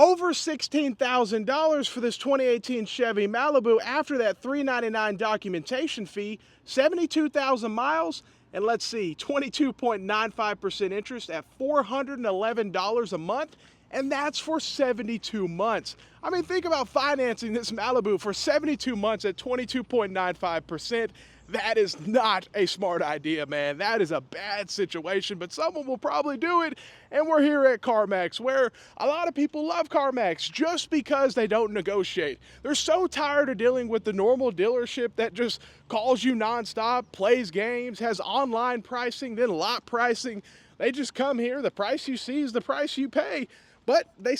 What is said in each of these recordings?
Over $16,000 for this 2018 Chevy Malibu after that $399 documentation fee, 72,000 miles, and let's see, 22.95% interest at $411 a month, and that's for 72 months. I mean, think about financing this Malibu for 72 months at 22.95%. That is not a smart idea, man. That is a bad situation, but someone will probably do it. And we're here at Carmax, where a lot of people love Carmax just because they don't negotiate. They're so tired of dealing with the normal dealership that just calls you nonstop, plays games, has online pricing, then lot pricing. They just come here, the price you see is the price you pay. But the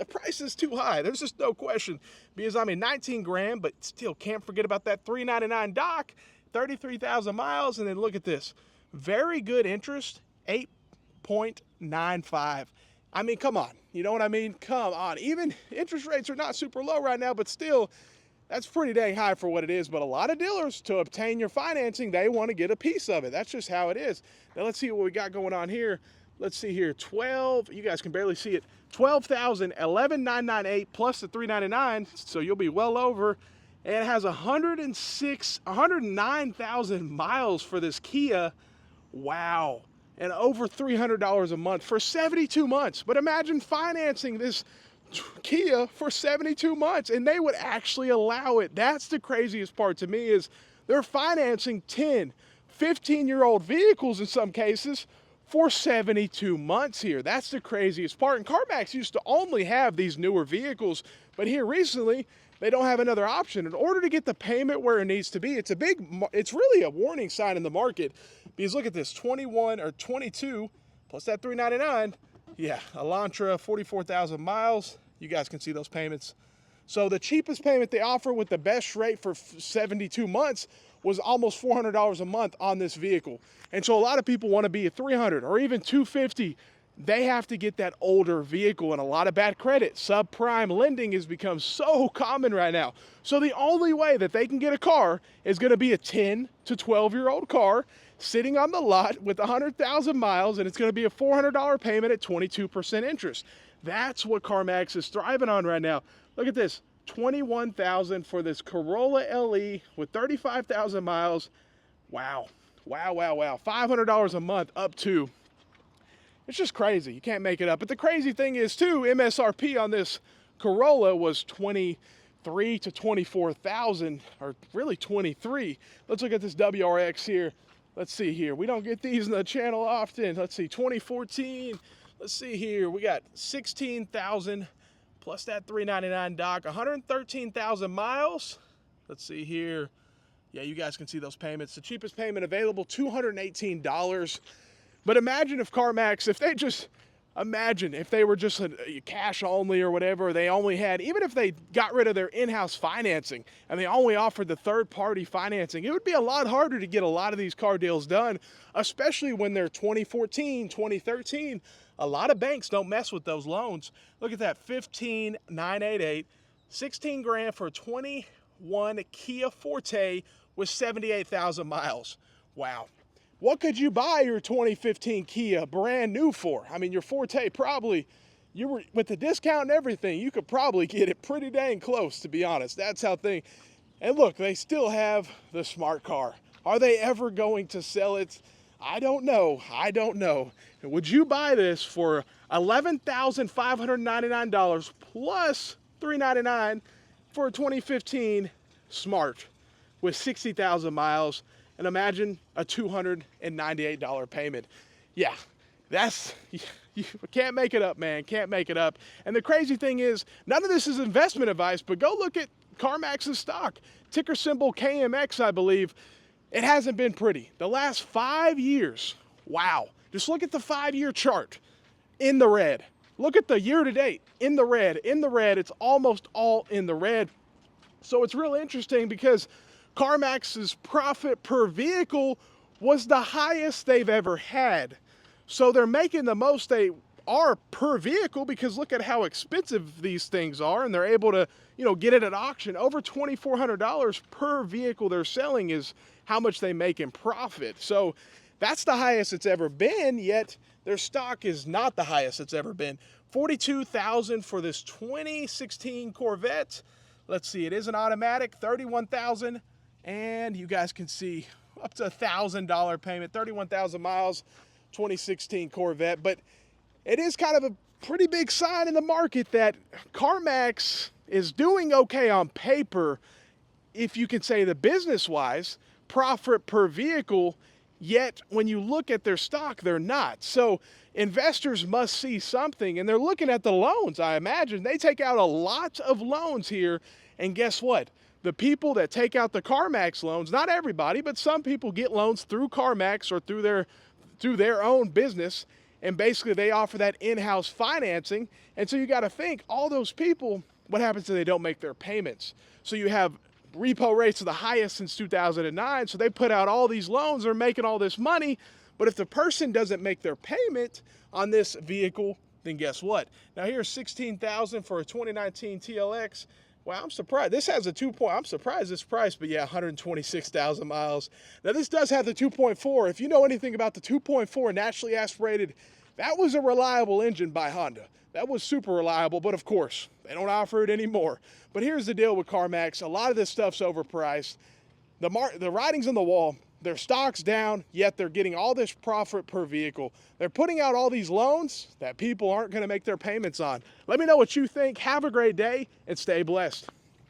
price is too high. There's just no question. Because, I mean, 19 grand, but still can't forget about that $399 doc, 33,000 miles, and then look at this. Very good interest, 8.95. I mean, come on. You know what I mean? Come on. Even interest rates are not super low right now, but still, that's pretty dang high for what it is. But a lot of dealers, to obtain your financing, they want to get a piece of it. That's just how it is. Now, let's see what we got going on here. Let's see here, 12, you guys can barely see it, 12,000, 11,998 plus the 399, so you'll be well over. And it has 109,000 miles for this Kia. Wow. And over $300 a month for 72 months. But imagine financing this Kia for 72 months, and they would actually allow it. That's the craziest part to me, is they're financing 10, 15-year-old vehicles in some cases for 72 months here. That's the craziest part. And Carmax used to only have these newer vehicles, but here recently, they don't have another option. In order to get the payment where it needs to be, it's really a warning sign in the market. Because look at this, 21 or 22 plus that 399. Yeah, Elantra, 44,000 miles. You guys can see those payments. So the cheapest payment they offer with the best rate for 72 months was almost $400 a month on this vehicle. And so a lot of people want to be at $300 or even $250. They have to get that older vehicle and a lot of bad credit. Subprime lending has become so common right now. So the only way that they can get a car is going to be a 10 to 12-year-old car sitting on the lot with 100,000 miles, and it's going to be a $400 payment at 22% interest. That's what Carmax is thriving on right now. Look at this. 21,000 for this Corolla LE with 35,000 miles. Wow. Wow, wow, wow. $500 a month up to. It's just crazy. You can't make it up. But the crazy thing is too, MSRP on this Corolla was 23 to 24,000, or really 23. Let's look at this WRX here. Let's see here. We don't get these in the channel often. Let's see, 2014. Let's see here. We got 16,000. Plus that $399 doc, 113,000 miles. Let's see here. Yeah, you guys can see those payments. The cheapest payment available, $218. But imagine if CarMax, if they were just a cash only or whatever, they only had, even if they got rid of their in-house financing and they only offered the third-party financing, it would be a lot harder to get a lot of these car deals done, especially when they're 2014, 2013. A lot of banks don't mess with those loans. Look at that, 15,988, 16 grand for a 21 Kia Forte with 78,000 miles. Wow. What could you buy your 2015 Kia brand new for? I mean, your Forte probably, with the discount and everything, you could probably get it pretty dang close, to be honest. That's how things, and look, they still have the smart car. Are they ever going to sell it? I don't know. I don't know. Would you buy this for $11,599 plus $399 for a 2015 Smart with 60,000 miles? And imagine a $298 payment. Yeah, you can't make it up, man. Can't make it up. And the crazy thing is, none of this is investment advice, but go look at CarMax's stock. Ticker symbol KMX, I believe. It hasn't been pretty. The last 5 years, wow. Just look at the 5-year chart in the red. Look at the year-to-date in the red. In the red, it's almost all in the red. So it's real interesting because CarMax's profit per vehicle was the highest they've ever had. So they're making the most they are per vehicle, because look at how expensive these things are, and they're able to, get it at auction. Over $2,400 per vehicle they're selling is how much they make in profit. So that's the highest it's ever been, yet Their stock is not the highest it's ever been. $42,000 for this 2016 Corvette. Let's see, it is an automatic, $31,000, and you guys can see up to $1,000 payment, 31,000 miles, 2016 Corvette. But it is kind of a pretty big sign in the market that Carmax is doing okay on paper, if you can say the business-wise, profit per vehicle, yet when you look at their stock, they're not. So investors must see something, and they're looking at the loans, I imagine. They take out a lot of loans here, and guess what? The people that take out the Carmax loans, not everybody, but some people get loans through Carmax or through their own business, and basically they offer that in-house financing. And so you got to think, all those people, what happens if they don't make their payments? So you have repo rates are the highest since 2009, so they put out all these loans, they're making all this money, but if the person doesn't make their payment on this vehicle, then guess what? Now here's $16,000 for a 2019 TLX. Wow, I'm surprised. This has a 2.0. I'm surprised this price, but yeah, 126,000 miles. Now this does have the 2.4. If you know anything about the 2.4 naturally aspirated, that was a reliable engine by Honda. That was super reliable, but of course, they don't offer it anymore. But here's the deal with Carmax. A lot of this stuff's overpriced. The writing's on the wall. Their stock's down, yet they're getting all this profit per vehicle. They're putting out all these loans that people aren't going to make their payments on. Let me know what you think. Have a great day and stay blessed.